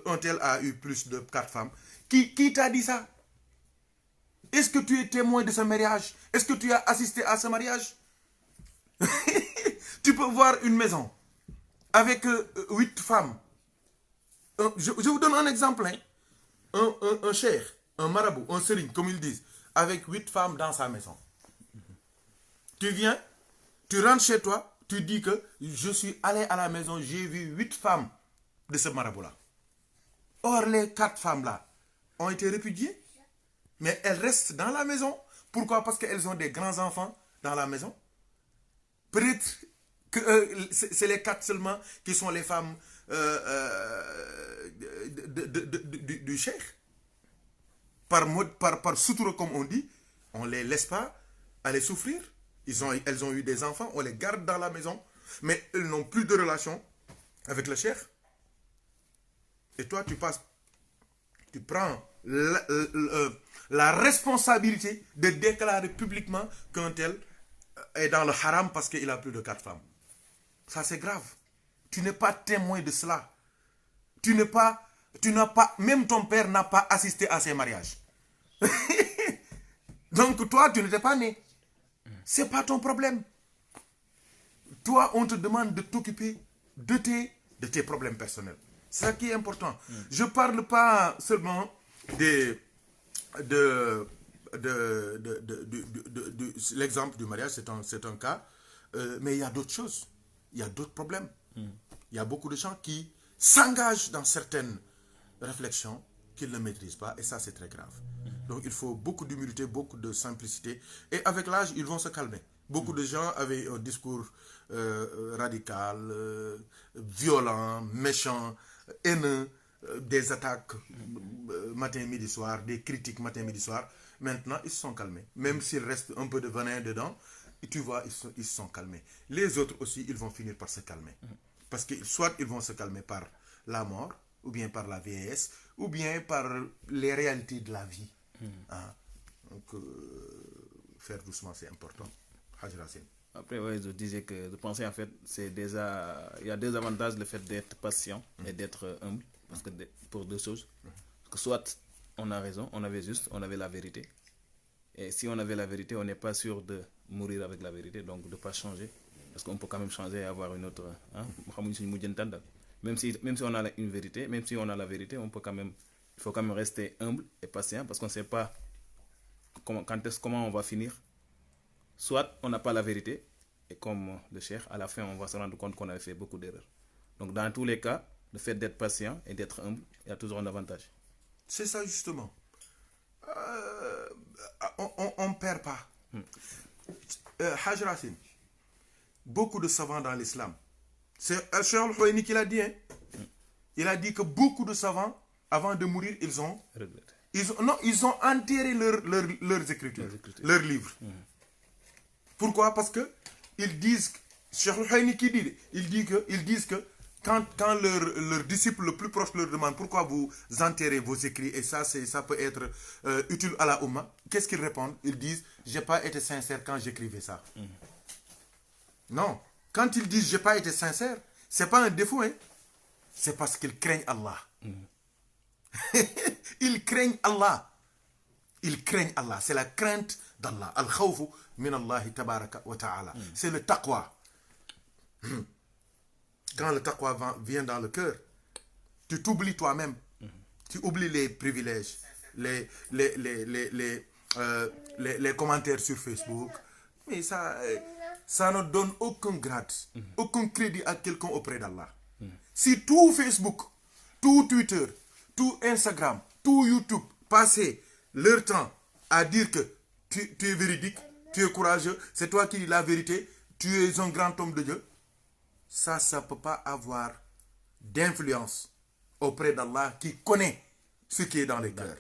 Un tel a eu plus de 4 femmes. Qui t'a dit ça? Est-ce que tu es témoin de ce mariage? Est-ce que tu as assisté à ce mariage? Tu peux voir une maison avec 8 femmes. Je vous donne un exemple. Hein. Un cheikh, un marabout, un sérigne, comme ils disent, avec 8 femmes dans sa maison. Tu viens, tu rentres chez toi, tu dis que je suis allé à la maison, j'ai vu 8 femmes de ce marabout-là. Or, les 4 femmes-là ont été répudiées, mais elles restent dans la maison. Pourquoi? Parce qu'elles ont des grands-enfants dans la maison. Peut-être que c'est les 4 seulement qui sont les femmes du cheikh. Par soutour, comme on dit, on ne les laisse pas aller souffrir. Elles ont eu des enfants, on les garde dans la maison, mais elles n'ont plus de relation avec le cheikh. Et toi, tu prends la responsabilité de déclarer publiquement qu'un tel est dans le haram parce qu'il a plus de 4 femmes. Ça, c'est grave. Tu n'es pas témoin de cela. Même ton père n'a pas assisté à ces mariages. Donc, toi, tu n'étais pas né. C'est pas ton problème. Toi, on te demande de t'occuper de tes problèmes personnels. C'est ça qui est important. Je ne parle pas seulement de l'exemple du mariage, c'est un cas, mais il y a d'autres choses. Il y a d'autres problèmes. Il y a beaucoup de gens qui s'engagent dans certaines réflexions qu'ils ne maîtrisent pas, et ça, c'est très grave. Donc, il faut beaucoup d'humilité, beaucoup de simplicité, et avec l'âge, ils vont se calmer. Beaucoup de gens avaient un discours radical, violent, méchant, haineux, des attaques matin, midi, soir, des critiques matin, midi, soir. Maintenant, ils se sont calmés. Même s'il reste un peu de venin dedans, tu vois, ils se sont calmés. Les autres aussi, ils vont finir par se calmer. Parce que soit ils vont se calmer par la mort, ou bien par la vieillesse, ou bien par les réalités de la vie. Hein? Donc, faire doucement, c'est important. Haj Racine. Après, ouais, je disais que je pensais en fait, il y a deux avantages, le fait d'être patient et d'être humble, parce que pour deux choses. Parce que soit on a raison, on avait la vérité. Et si on avait la vérité, on n'est pas sûr de mourir avec la vérité, donc de ne pas changer. Parce qu'on peut quand même changer et avoir une autre. Hein? Même si on a une vérité, même si on a la vérité, il faut quand même rester humble et patient, parce qu'on ne sait pas comment on va finir. Soit on n'a pas la vérité, et comme le cheikh, à la fin, on va se rendre compte qu'on avait fait beaucoup d'erreurs. Donc, dans tous les cas, le fait d'être patient et d'être humble, il y a toujours un avantage. C'est ça, justement. On ne perd pas. Haj Racine, beaucoup de savants dans l'islam, c'est Cheikh Al-Houayni qui l'a dit. Hein? Il a dit que beaucoup de savants, avant de mourir, ils ont enterré leurs écritures, leurs livres. Pourquoi? Parce que ils disent, Cheikh Al-Houayni qui dit, ils disent que quand leur disciple le plus proche leur demande pourquoi vous enterrez vos écrits, et ça peut être utile à la Oumma, qu'est-ce qu'ils répondent? Ils disent, j'ai pas été sincère quand j'écrivais ça. Non, quand ils disent j'ai pas été sincère, c'est pas un défaut, hein? C'est parce qu'ils craignent Allah. Ils craignent Allah. Ils craignent Allah. C'est la crainte d'Allah. Al-khawfu min Allah tabaraka wa ta'ala. C'est le taqwa. Quand le taqwa vient dans le cœur, tu t'oublies toi-même. Tu oublies les privilèges, les commentaires sur Facebook. Mais ça ne donne aucun grade, aucun crédit à quelqu'un auprès d'Allah. Si tout Facebook, tout Twitter, tout Instagram, tout YouTube passaient leur temps à dire que tu es véridique, tu es courageux, c'est toi qui dis la vérité, tu es un grand homme de Dieu. Ça ne peut pas avoir d'influence auprès d'Allah qui connaît ce qui est dans les cœurs.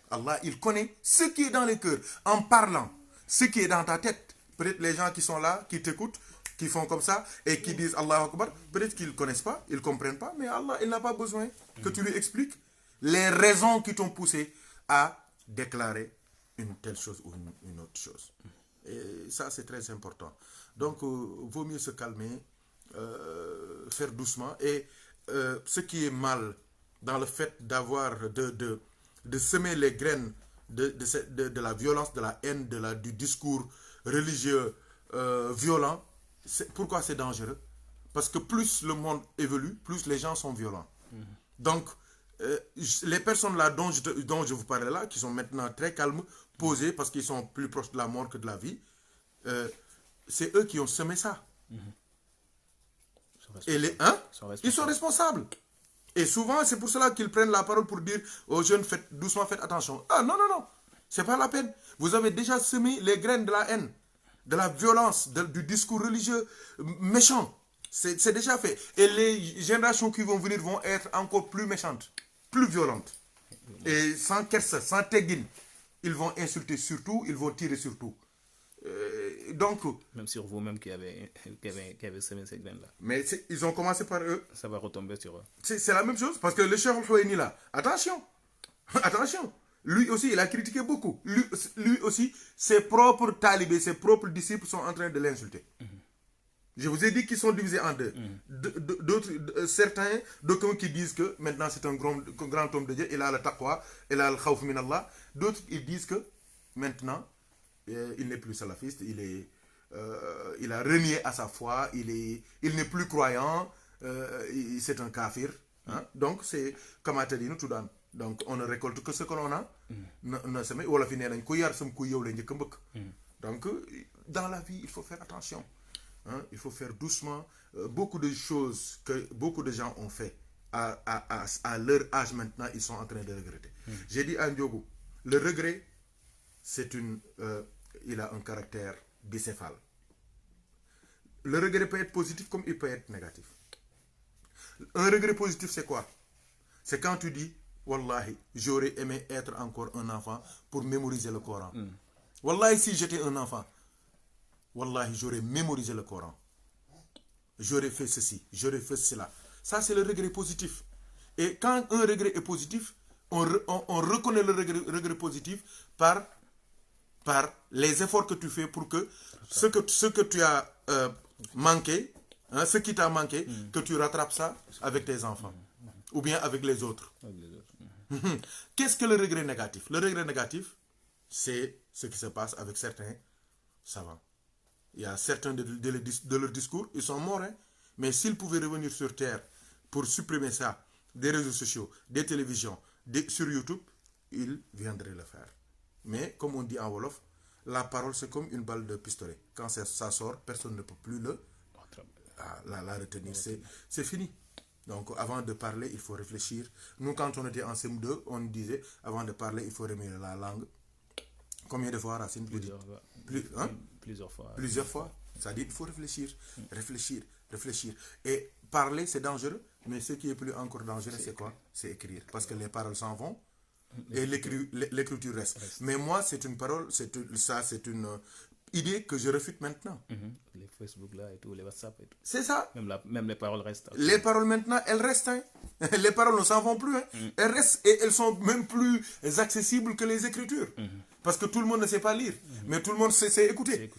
Allah, il connaît ce qui est dans les cœurs. En parlant, ce qui est dans ta tête. Peut-être les gens qui sont là, qui t'écoutent, qui font comme ça et qui disent Allahu Akbar, peut-être qu'ils ne connaissent pas, ils ne comprennent pas, mais Allah, il n'a pas besoin que tu lui expliques les raisons qui t'ont poussé à déclarer une telle chose ou une autre chose. Et ça, c'est très important. Donc, vaut mieux se calmer, faire doucement. Et ce qui est mal dans le fait d'avoir, de semer les graines de la violence, de la haine, du discours religieux violent, pourquoi c'est dangereux? Parce que plus le monde évolue, plus les gens sont violents. Donc, les personnes là dont je vous parlais là, qui sont maintenant très calmes, posées, parce qu'ils sont plus proches de la mort que de la vie, c'est eux qui ont semé ça. Et ils sont responsables. Et souvent, c'est pour cela qu'ils prennent la parole pour dire aux jeunes, faites doucement, faites attention. Ah non, non, non, c'est pas la peine. Vous avez déjà semé les graines de la haine, de la violence, du discours religieux méchant. C'est déjà fait. Et les générations qui vont venir vont être encore plus méchantes, plus violentes. Et sans kersa, sans teggin. Ils vont insulter surtout, ils vont tirer surtout. Donc, même sur vous-même qui avez semé ces graines-là. Mais ils ont commencé par eux. Ça va retomber sur eux. C'est la même chose, parce que le Cheikh Al-Houayni là, attention, attention. Lui aussi, il a critiqué beaucoup. Lui aussi, ses propres talibés, ses propres disciples sont en train de l'insulter. Je vous ai dit qu'ils sont divisés en deux. Certains, d'aucuns qui disent que maintenant c'est un grand homme de Dieu, il a le taqwa, il a le khawf min Allah. D'autres, ils disent que maintenant, il n'est plus salafiste, il a renié à sa foi, il n'est plus croyant, c'est un kafir. Hein? Donc, c'est comme a dit, nous tout dans. Donc, on ne récolte que ce que l'on a. Donc, dans la vie, il faut faire attention. Hein? Il faut faire doucement. Beaucoup de choses que beaucoup de gens ont fait à leur âge maintenant, ils sont en train de regretter. J'ai dit à Ndiogo, le regret, il a un caractère bicéphale. Le regret peut être positif comme il peut être négatif. Un regret positif, c'est quoi? C'est quand tu dis, Wallahi, j'aurais aimé être encore un enfant pour mémoriser le Coran. Wallahi, si j'étais un enfant, Wallahi, j'aurais mémorisé le Coran. J'aurais fait ceci, j'aurais fait cela. Ça, c'est le regret positif. Et quand un regret est positif, on reconnaît le regret positif par les efforts que tu fais pour que ce que tu as manqué, hein, ce qui t'a manqué, que tu rattrapes ça avec tes enfants. Ou bien avec les autres. Qu'est-ce que le regret négatif? Le regret négatif, c'est ce qui se passe avec certains savants. Il y a certains de leur discours, ils sont morts, hein? Mais s'ils pouvaient revenir sur Terre pour supprimer ça, des réseaux sociaux, des télévisions, sur YouTube, ils viendraient le faire. Mais comme on dit en Wolof, la parole c'est comme une balle de pistolet. Quand ça sort, personne ne peut plus la retenir. C'est fini. Donc avant de parler, il faut réfléchir. Nous, quand on était en CM2, on disait, avant de parler, il faut remuer la langue. Combien de fois, Racine? Plusieurs fois. Plusieurs fois. C'est-à-dire qu'il faut réfléchir, réfléchir. Et parler, c'est dangereux. Mais ce qui est plus encore dangereux, c'est quoi? C'est écrire. Parce que les paroles s'en vont. Et l'écriture reste. Mais moi, c'est une parole, c'est une idée que je refute maintenant. Les Facebook là et tout, les WhatsApp et tout. C'est ça. Même les paroles restent. Les paroles maintenant, elles restent. Hein. Les paroles ne s'en vont plus. Hein. Elles restent et elles sont même plus accessibles que les écritures. Parce que tout le monde ne sait pas lire. Mais tout le monde sait écouter.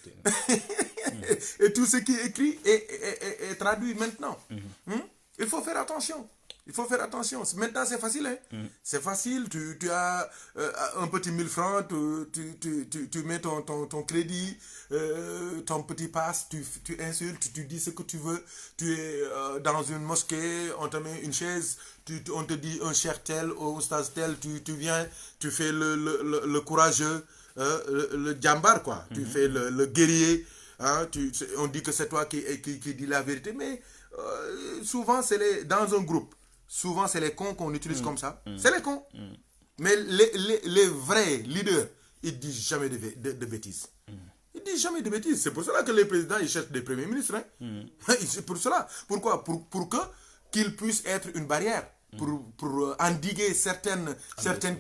Et tout ce qui est écrit est traduit maintenant. Il faut faire attention. Il faut faire attention. Maintenant, c'est facile. Hein? C'est facile. Tu as un petit 1000 francs, tu mets ton crédit, ton petit passe, tu insultes, tu dis ce que tu veux. Tu es dans une mosquée, on te met une chaise, on te dit un cher tel, un stage tel, tu viens, tu fais le courageux, le djambar, quoi. Tu fais le guerrier. Hein? On dit que c'est toi qui dis la vérité, mais souvent, dans un groupe. Souvent, c'est les cons qu'on utilise comme ça. C'est les cons. Mais les vrais leaders, ils disent jamais de bêtises. Ils disent jamais de bêtises. C'est pour cela que les présidents, ils cherchent des premiers ministres. C'est pour cela. Pourquoi? Pour qu'ils puissent être une barrière. Pour endiguer certaines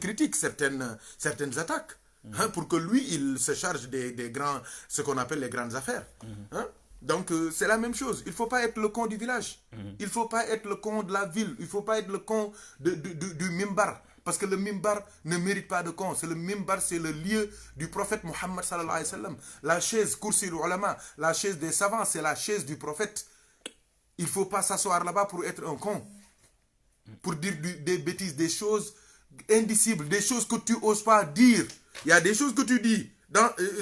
critiques, certaines attaques. Pour que lui, il se charge des grands, ce qu'on appelle les grandes affaires. Donc, c'est la même chose. Il ne faut pas être le con du village. Il ne faut pas être le con de la ville. Il ne faut pas être le con du mimbar. Parce que le mimbar ne mérite pas de con. Le mimbar, c'est le lieu du prophète Mohammed sallallahu alayhi wa sallam. La chaise, kursi ulama, la chaise des savants, c'est la chaise du prophète. Il ne faut pas s'asseoir là-bas pour être un con. Pour dire des bêtises, des choses indicibles, des choses que tu n'oses pas dire. Il y a des choses que tu dis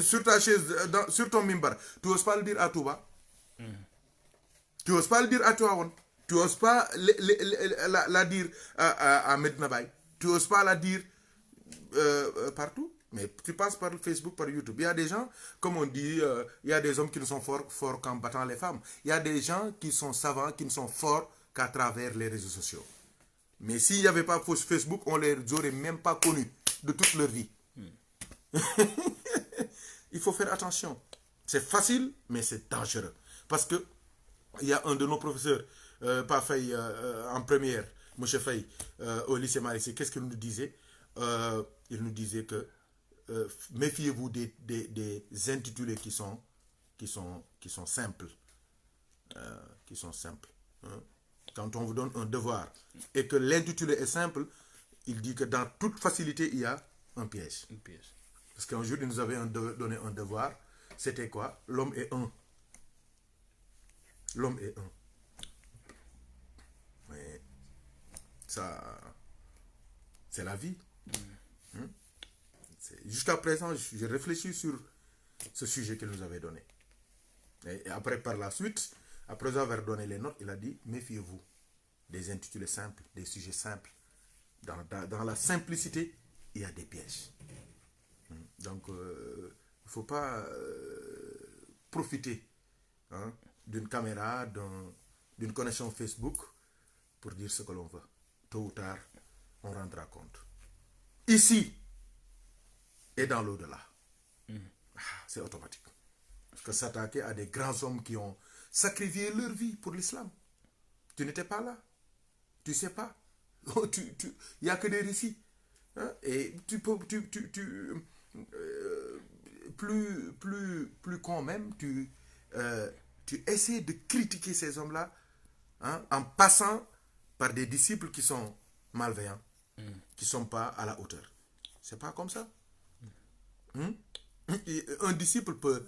sur ta chaise, sur ton mimbar. Tu n'oses pas le dire à Touba. Tu n'oses pas le dire à Touaon. Tu n'oses pas la dire à Medina Bay. Tu n'oses pas la dire partout. Mais tu passes par Facebook, par YouTube. Il y a des gens, comme on dit, il y a des hommes qui ne sont forts qu'en battant les femmes. Il y a des gens qui sont savants, qui ne sont forts qu'à travers les réseaux sociaux. Mais s'il n'y avait pas Facebook, on ne les aurait même pas connus de toute leur vie. Il faut faire attention. C'est facile, mais c'est dangereux. Parce que il y a un de nos professeurs, pas Faye, en première, M. Faye, au lycée Marisé, qu'est-ce qu'il nous disait? Il nous disait que méfiez-vous des intitulés qui sont simples. Qui sont simples. Quand on vous donne un devoir et que l'intitulé est simple, il dit que dans toute facilité, il y a un piège. Parce qu'un jour, il nous avait donné un devoir. C'était quoi? L'homme est un. L'homme est un. Mais ça, c'est la vie. Jusqu'à présent, je réfléchis sur ce sujet qu'il nous avait donné. Et après, par la suite, après avoir donné les notes, il a dit, méfiez-vous des intitulés simples, des sujets simples. Dans la simplicité, il y a des pièges. Donc, il ne faut pas profiter d'une caméra, d'une connexion Facebook pour dire ce que l'on veut. Tôt ou tard, on rendra compte. Ici et dans l'au-delà. C'est automatique. Parce que s'attaquer à des grands hommes qui ont sacrifié leur vie pour l'islam. Tu n'étais pas là. Tu ne sais pas. Il n'y a que des récits. Et plus quand même, tu essaies de critiquer ces hommes-là en passant par des disciples qui sont malveillants, qui ne sont pas à la hauteur. C'est pas comme ça. Un disciple peut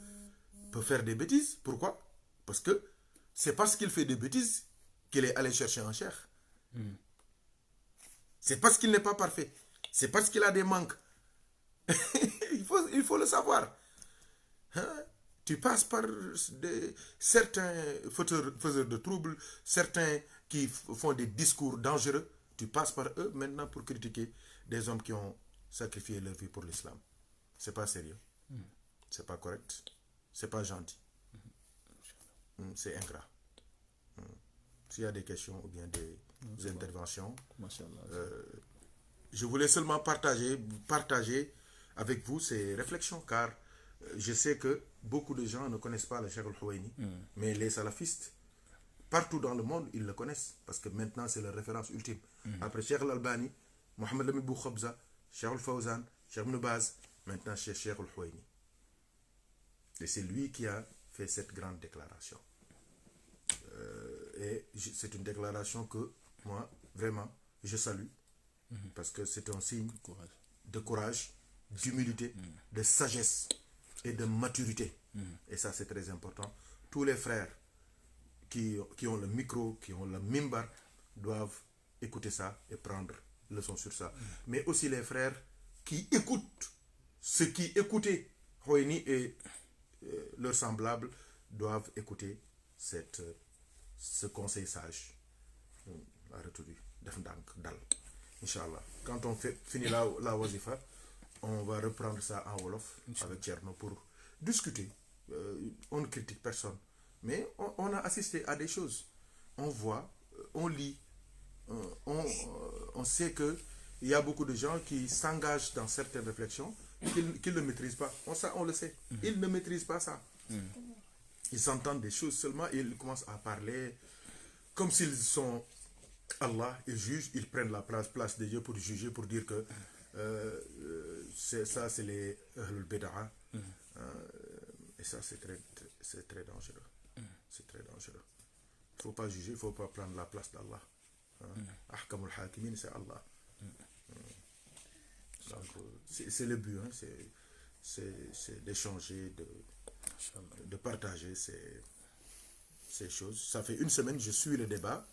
faire des bêtises. Pourquoi? Parce que c'est parce qu'il fait des bêtises qu'il est allé chercher un cheikh. C'est parce qu'il n'est pas parfait. C'est parce qu'il a des manques. il faut le savoir. Tu passes par certains faiseurs de troubles, certains qui font des discours dangereux. Tu passes par eux maintenant pour critiquer des hommes qui ont sacrifié leur vie pour l'islam. C'est pas sérieux. C'est pas correct. C'est pas gentil. C'est ingrat. S'il y a des questions ou bien des interventions, je voulais seulement partager avec vous ces réflexions, car je sais que beaucoup de gens ne connaissent pas le Cheikh Al-Houaini, mais les salafistes, partout dans le monde, ils le connaissent, parce que maintenant c'est leur référence ultime. Après Cheikh Al-Albani, Mohamed Lamine Boukhabza, Cheikh Al-Fawzan, Cheikh Ibn Baz, maintenant c'est Cheikh Al-Houaini. Et c'est lui qui a fait cette grande déclaration. Et c'est une déclaration que moi, vraiment, je salue. Parce que c'est un signe de courage, d'humilité, de sagesse et de maturité. Et ça, c'est très important. Tous les frères qui ont le micro, qui ont le mimbar, doivent écouter ça et prendre leçon sur ça. Mais aussi les frères qui écoutent, ceux qui écoutaient Houaini et leurs semblables doivent écouter ce conseil sage. À retrouver. Dal. Inch'Allah. Quand on finit la wazifa, on va reprendre ça en Wolof avec Tcherno pour discuter. On ne critique personne. Mais on a assisté à des choses. On voit, on lit, on sait qu'il il y a beaucoup de gens qui s'engagent dans certaines réflexions qu'ils ne maîtrisent pas. On le sait. Ils ne maîtrisent pas ça. Ils entendent des choses seulement et ils commencent à parler comme s'ils sont Allah, ils jugent, ils prennent la place de Dieu pour juger, pour dire que c'est les Ahlul Bid'a. Et ça, c'est très dangereux. C'est très dangereux. Il ne faut pas juger, il ne faut pas prendre la place d'Allah. Ahkamul Hakimin, c'est Allah. Donc, c'est le but, hein, c'est d'échanger, de partager ces choses. Ça fait une semaine, je suis le débat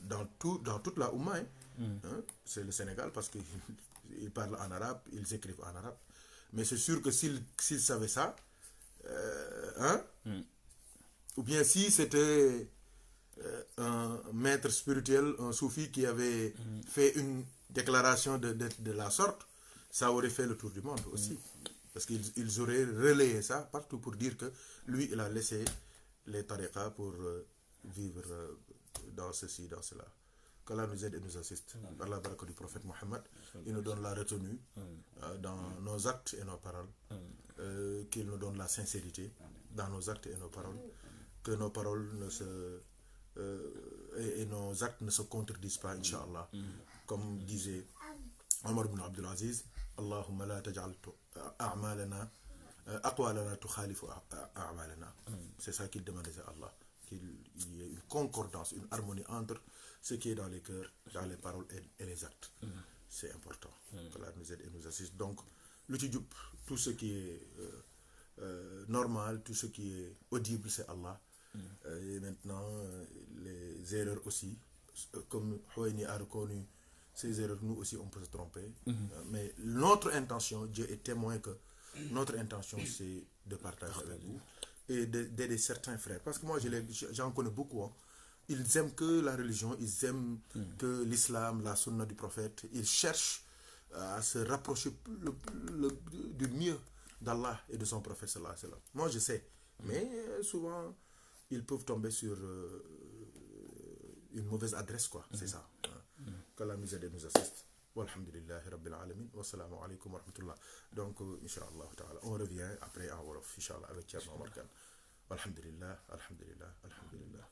dans toute la Oumma. Hein, c'est le Sénégal parce qu'ils parlent en arabe, ils écrivent en arabe. Mais c'est sûr que s'ils savaient ça, ou bien si c'était un maître spirituel, un soufi qui avait fait une déclaration de la sorte, ça aurait fait le tour du monde aussi. Parce qu'ils auraient relayé ça partout pour dire que lui, il a laissé les tariqas pour vivre dans ceci, dans cela. Qu'Allah nous aide et nous assiste. Par la baraka du prophète Mohammed, il nous donne la retenue dans nos actes et nos paroles. Qu'il nous donne la sincérité dans nos actes et nos paroles. Que nos paroles et nos actes ne se contredisent pas, Inch'Allah. Comme disait Omar ibn Abdul Aziz, Allahumma la taj'al a'malana aqwalana tukhalifu a'malana. C'est ça qu'il demandait à Allah. Qu'il y ait une concordance, une harmonie entre ce qui est dans les cœurs, dans les paroles et les actes. C'est important. qu'Allah nous aide et nous assiste. Donc, tout ce qui est normal, tout ce qui est audible, c'est Allah. Et maintenant, les erreurs aussi, comme Houaini a reconnu ces erreurs, nous aussi on peut se tromper. Mais notre intention, Dieu est témoin que notre intention c'est de partager avec vous et d'aider certains frères. Parce que moi j'en connais beaucoup. Hein. Ils aiment que la religion, ils aiment que l'islam, la sunna du prophète. Ils cherchent à se rapprocher du mieux d'Allah et de son prophète sallallahu alayhi wa sallam. Moi je sais, mais souvent ils peuvent tomber sur une mauvaise adresse, quoi. C'est ça. Qu'Allah nous aide et nous assiste. Walhamdulillahi Rabbil Alamin. Wassalamu alaikum wa rahmatullah. Donc, Inch'Allah ta'ala, on revient après en Wolof, Inch'Allah, avec Thierno Omar Kane. Alhamdulillah, alhamdulillah, alhamdulillah.